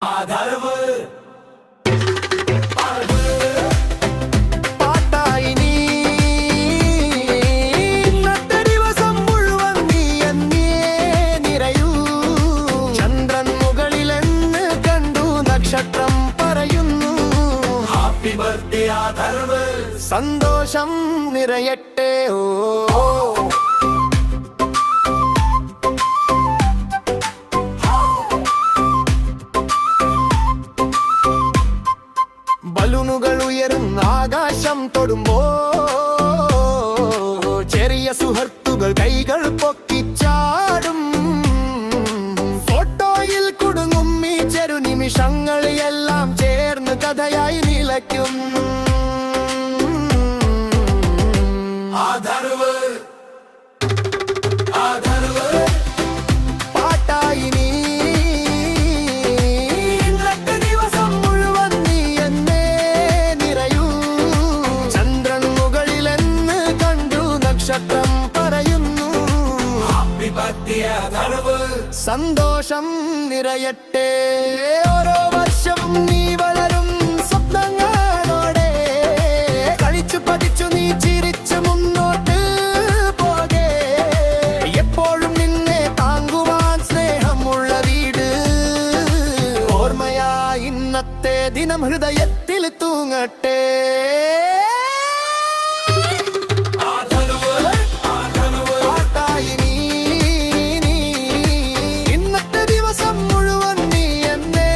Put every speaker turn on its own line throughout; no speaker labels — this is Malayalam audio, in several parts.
ആദരവ്
പാട്ടായി നീ ഇന്നത്തെ ദിവസം മുഴുവൻ നീ എന്നേ നിറയൂ. ചന്ദ്രൻ മുകളിലെന്ന് കണ്ടു നക്ഷത്രം പറയുന്നു
ഹാപ്പി ബർത്ത്ഡേ ആദരവ്.
സന്തോഷം നിറയട്ടെ. ഓ ബലൂണുകൾ ഉയരുന്ന ആകാശം തൊടുമ്പോ ചെറിയ സുഹൃത്തുക്കൾ കൈകൾ പൊക്കിച്ചാടും. ഫോട്ടോയിൽ കുടുങ്ങും ഈ ചെറു നിമിഷങ്ങൾ എല്ലാം ചേർന്ന് കഥയായി നിലയ്ക്കും.
ആദരവ് ആദരവ്
പാട്ടായി നീ ഇന്നത്തെ ദിവസം മുഴുവൻ നീ എന്നേ നിറയൂ. ചന്ദ്രൻ മുകളിലെന്ന് കണ്ടു നക്ഷത്രം പറയുന്നു
ഹാപ്പി ബർത്ത്ഡേ ആദരവ്.
സന്തോഷം നിറയട്ടെ. ഓരോ വർഷവും നീ വളരും സ്വപ്നങ്ങളോടെ കളിച്ചു പതിച്ചു നീ ചിരിച്ചു മുന്നോട്ട് പോകെ. എപ്പോഴും നിന്നെ താങ്ങുവാൻ സ്നേഹമുള്ള വീട് ഓർമ്മയായി ഇന്നത്തെ ദിനം ഹൃദയത്തിൽ തൂങ്ങട്ടെ. പാട്ടായി നീ ഇന്നത്തെ ദിവസം മുഴുവൻ നീ എന്നേ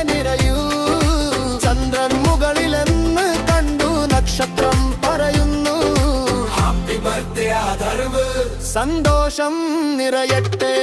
നിറയൂ. ചന്ദ്രൻ മുകളിലെന്ന് കണ്ടു നക്ഷത്രം പറയുന്നു
ഹാപ്പി ബർത്ത്ഡേ ആദരവ്.
സന്തോഷം നിറയട്ടെ.